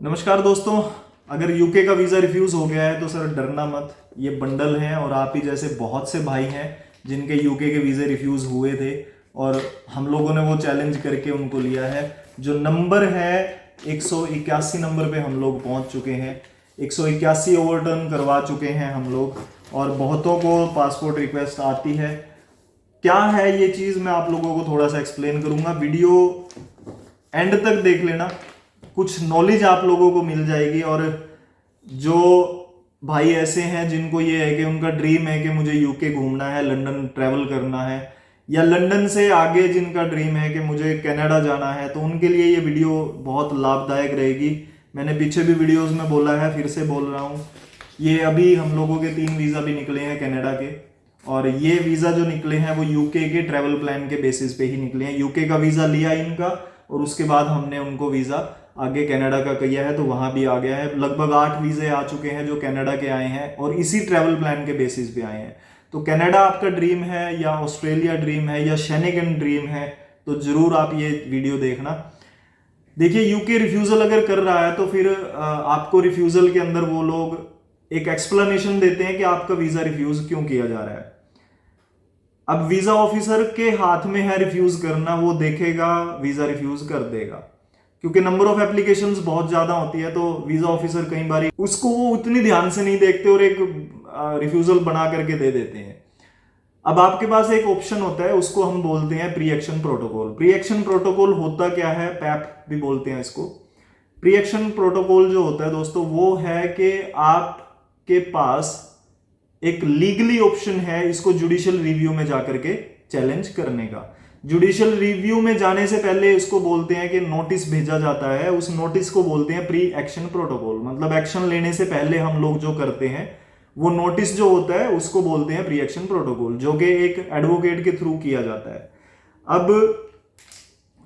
नमस्कार दोस्तों। अगर यूके का वीज़ा रिफ्यूज़ हो गया है तो सर डरना मत। ये बंडल हैं और आप ही जैसे बहुत से भाई हैं जिनके यूके के वीज़े रिफ्यूज़ हुए थे और हम लोगों ने वो चैलेंज करके उनको लिया है। जो नंबर है 181 नंबर पे हम लोग पहुंच चुके हैं। 181 ओवरटर्न करवा चुके हैं हम लोग और बहुतों को पासपोर्ट रिक्वेस्ट आती है। क्या है ये चीज़ मैं आप लोगों को थोड़ा सा एक्सप्लेन करूँगा। वीडियो एंड तक देख लेना, कुछ नॉलेज आप लोगों को मिल जाएगी। और जो भाई ऐसे हैं जिनको ये है कि उनका ड्रीम है कि मुझे यूके घूमना है, लंदन ट्रैवल करना है, या लंदन से आगे जिनका ड्रीम है कि मुझे कनाडा जाना है, तो उनके लिए ये वीडियो बहुत लाभदायक रहेगी। मैंने पीछे भी वीडियोस में बोला है, फिर से बोल रहा हूँ। ये अभी हम लोगों के 3 वीज़ा भी निकले हैं कनाडा के, और ये वीज़ा जो निकले हैं वो यूके के ट्रैवल प्लान के बेसिस पे ही निकले हैं। यूके का वीज़ा लिया इनका और उसके बाद हमने उनको वीज़ा आगे कनाडा का किया है, तो वहाँ भी आ गया है। लगभग 8 वीज़े आ चुके हैं जो कनाडा के आए हैं और इसी ट्रैवल प्लान के बेसिस पे आए हैं। तो कनाडा आपका ड्रीम है या ऑस्ट्रेलिया ड्रीम है या शेनेगन ड्रीम है, तो ज़रूर आप ये वीडियो देखना। देखिए, यूके रिफ्यूज़ल अगर कर रहा है तो फिर आपको रिफ्यूज़ल के अंदर वो लोग एक एक्सप्लेनेशन देते हैं कि आपका वीज़ा रिफ्यूज़ क्यों किया जा रहा है। अब वीज़ा ऑफिसर के हाथ में है रिफ्यूज़ करना, वो देखेगा, वीज़ा रिफ्यूज़ कर देगा। क्योंकि नंबर ऑफ एप्लीकेशंस बहुत ज़्यादा होती है, तो वीज़ा ऑफिसर कई बार उसको वो उतनी ध्यान से नहीं देखते और एक रिफ्यूज़ल बना करके दे देते हैं। अब आपके पास एक ऑप्शन होता है, उसको हम बोलते हैं pre action protocol. Pre action protocol होता क्या है, पैप भी बोलते हैं इसको। प्री एक्शन प्रोटोकॉल जो होता है दोस्तों, वो है कि आपके पास एक लीगली ऑप्शन है इसको जुडिशियल रिव्यू में जाकर के चैलेंज करने का। जुडिशियल रिव्यू में जाने से पहले इसको बोलते हैं कि नोटिस भेजा जाता है, उस नोटिस को बोलते हैं प्री एक्शन प्रोटोकॉल। मतलब एक्शन लेने से पहले हम लोग जो करते हैं वो नोटिस जो होता है उसको बोलते हैं प्री एक्शन प्रोटोकॉल, जो कि एक एडवोकेट के थ्रू किया जाता है। अब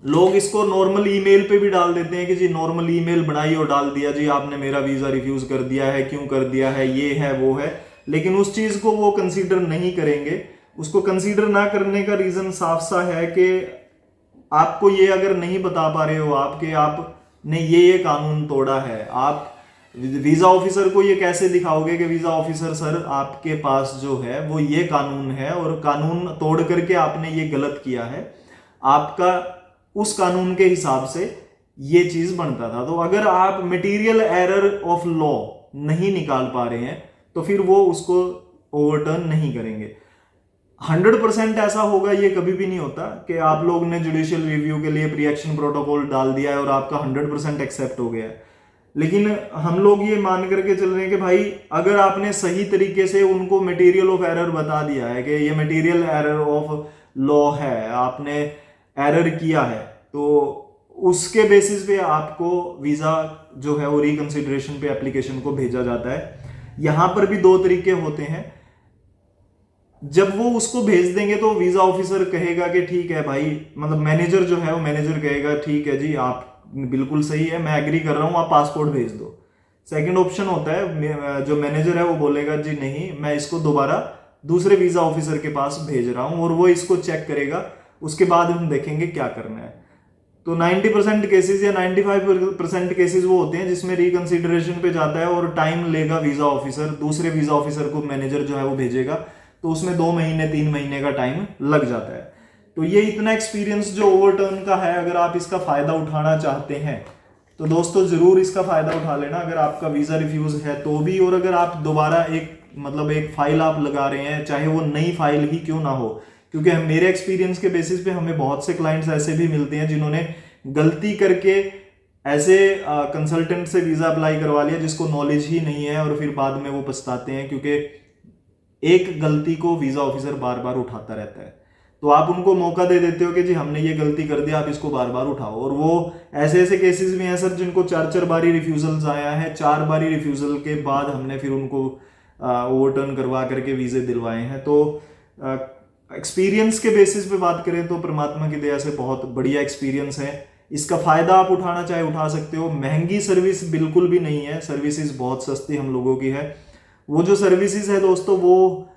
लोग इसको नॉर्मल ईमेल पे भी डाल देते हैं कि जी नॉर्मल ईमेल बनाई और डाल दिया, जी आपने मेरा वीजा रिफ्यूज कर दिया है, क्यों कर दिया है, ये है वो है। लेकिन उस चीज को वो कंसीडर नहीं करेंगे। उसको कंसीडर ना करने का रीजन साफ सा है कि आपको ये अगर नहीं बता पा रहे हो आपके आपने ये कानून तोड़ा है, आप वीजा ऑफिसर को ये कैसे दिखाओगे कि वीजा ऑफिसर सर आपके पास जो है वो ये कानून है और कानून तोड़ करके आपने ये गलत किया है, आपका उस कानून के हिसाब से ये चीज बनता था। तो अगर आप मटेरियल एरर ऑफ लॉ नहीं निकाल पा रहे हैं तो फिर वो उसको ओवरटर्न नहीं करेंगे। 100% ऐसा होगा ये कभी भी नहीं होता कि आप लोग ने जुडिशियल रिव्यू के लिए प्री एक्शन प्रोटोकॉल डाल दिया है और आपका 100% एक्सेप्ट हो गया है। लेकिन हम लोग ये मान करके चल रहे हैं कि भाई अगर आपने सही तरीके से उनको मटेरियल ऑफ एरर बता दिया है कि ये मटेरियल एरर ऑफ लॉ है, आपने एरर किया है, तो उसके बेसिस पे आपको वीजा जो है वो रिकंसिडरेशन पे एप्लीकेशन को भेजा जाता है। यहां पर भी 2 तरीके होते हैं। जब वो उसको भेज देंगे तो वीजा ऑफिसर कहेगा कि ठीक है भाई, मतलब मैनेजर जो है वो मैनेजर कहेगा ठीक है जी आप बिल्कुल सही है, मैं एग्री कर रहा हूं, आप पासपोर्ट भेज दो। सेकंड ऑप्शन होता है, जो मैनेजर है वो बोलेगा जी नहीं, मैं इसको दोबारा दूसरे वीजा ऑफिसर के पास भेज रहा हूं और वो इसको चेक करेगा, उसके बाद हम देखेंगे क्या करना है। तो 90% केसेस या 95% केसेस वो होते हैं जिसमें रिकंसिडरेशन पे जाता है और टाइम लेगा वीजा ऑफिसर, दूसरे वीजा ऑफिसर को मैनेजर जो है वो भेजेगा, तो उसमें 2 महीने 3 महीने का टाइम लग जाता है। तो ये इतना एक्सपीरियंस जो ओवरटर्न का है, अगर आप इसका फायदा उठाना चाहते हैं तो दोस्तों जरूर इसका फायदा उठा लेना। अगर आपका वीजा रिफ्यूज है तो भी, और अगर आप दोबारा एक फाइल आप लगा रहे हैं, चाहे वो नई फाइल ही क्यों ना हो, क्योंकि मेरे एक्सपीरियंस के बेसिस पे हमें बहुत से क्लाइंट्स ऐसे भी मिलते हैं जिन्होंने गलती करके ऐसे कंसल्टेंट से वीजा अप्लाई करवा लिया जिसको नॉलेज ही नहीं है और फिर बाद में वो पछताते हैं, क्योंकि एक गलती को वीजा ऑफिसर बार बार उठाता रहता है। तो आप उनको मौका दे देते हो कि जी हमने ये गलती कर दिया, आप इसको बार बार उठाओ। और वो ऐसे ऐसे केसेस भी हैं सर जिनको 4 बारी रिफ्यूजल्स आया है, 4 बारी रिफ्यूजल के बाद हमने फिर उनको ओवरटर्न करवा करके वीजे दिलवाए हैं। तो एक्सपीरियंस के बेसिस पे बात करें तो परमात्मा की दया से बहुत बढ़िया एक्सपीरियंस है। इसका फायदा आप उठाना चाहे उठा सकते हो। महंगी सर्विस बिल्कुल भी नहीं है, सर्विसेज बहुत सस्ती हम लोगों की है। वो जो सर्विसेज है दोस्तों, वो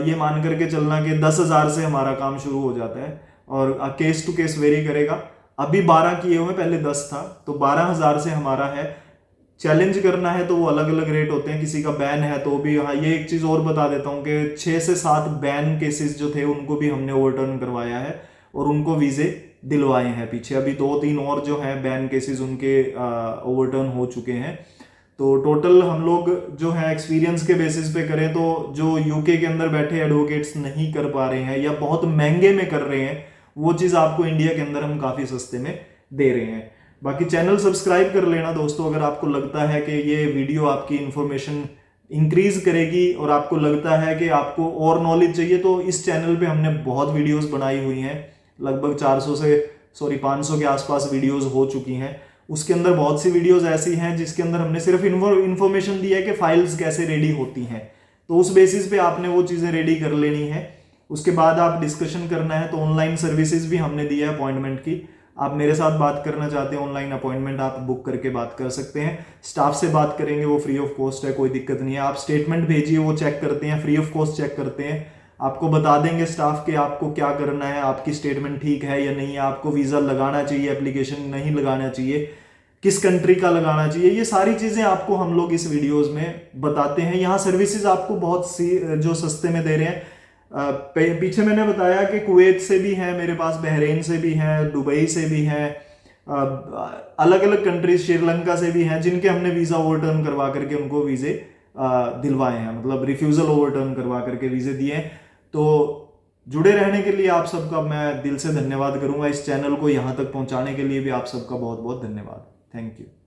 ये मान करके चलना कि 10,000 से हमारा काम शुरू हो जाता है और केस टू केस वेरी करेगा। अभी 12 किए हुए, पहले 10 था, तो 12,000 से हमारा है। चैलेंज करना है तो वो अलग अलग रेट होते हैं, किसी का बैन है तो भी। हाँ, ये एक चीज़ और बता देता हूँ कि 6 से 7 बैन केसेस जो थे उनको भी हमने ओवरटर्न करवाया है और उनको वीज़े दिलवाए हैं पीछे। अभी 2-3 और जो हैं बैन केसेस उनके ओवरटर्न हो चुके हैं। तो टोटल हम लोग जो है एक्सपीरियंस के बेसिस पे करें तो जो यूके के अंदर बैठे एडवोकेट्स नहीं कर पा रहे हैं या बहुत महंगे में कर रहे हैं, वो चीज़ आपको इंडिया के अंदर हम काफ़ी सस्ते में दे रहे हैं। बाकी चैनल सब्सक्राइब कर लेना दोस्तों, अगर आपको लगता है कि ये वीडियो आपकी इंफॉर्मेशन इंक्रीज करेगी और आपको लगता है कि आपको और नॉलेज चाहिए, तो इस चैनल पे हमने बहुत वीडियोस बनाई हुई हैं, लगभग 500 के आसपास वीडियोस हो चुकी हैं। उसके अंदर बहुत सी वीडियोस ऐसी हैं जिसके अंदर हमने सिर्फ इन्फॉर्मेशन दी है कि फाइल्स कैसे रेडी होती हैं, तो उस बेसिस पे आपने वो चीज़ें रेडी कर लेनी है। उसके बाद आप डिस्कशन करना है तो ऑनलाइन सर्विसेज भी हमने दी है अपॉइंटमेंट की। आप मेरे साथ बात करना चाहते हैं, ऑनलाइन अपॉइंटमेंट आप बुक करके बात कर सकते हैं। स्टाफ से बात करेंगे, वो फ्री ऑफ कॉस्ट है, कोई दिक्कत नहीं है। आप स्टेटमेंट भेजिए, वो चेक करते हैं, फ्री ऑफ कॉस्ट चेक करते हैं। आपको बता देंगे स्टाफ के आपको क्या करना है, आपकी स्टेटमेंट ठीक है या नहीं है, आपको वीज़ा लगाना चाहिए, एप्लीकेशन नहीं लगाना चाहिए, किस कंट्री का लगाना चाहिए, ये सारी चीज़ें आपको हम लोग इस वीडियोस में बताते हैं। यहाँ सर्विसेज आपको बहुत सी जो सस्ते में दे रहे हैं। पीछे मैंने बताया कि कुवैत से भी हैं मेरे पास, बहरीन से भी हैं, दुबई से भी हैं, अलग अलग कंट्रीज, श्रीलंका से भी हैं, जिनके हमने वीज़ा ओवरटर्न करवा करके उनको वीज़े दिलवाए हैं, मतलब रिफ्यूज़ल ओवरटर्न करवा करके वीज़े दिए हैं। तो जुड़े रहने के लिए आप सबका मैं दिल से धन्यवाद करूंगा। इस चैनल को यहाँ तक पहुँचाने के लिए भी आप सबका बहुत बहुत धन्यवाद। Thank you.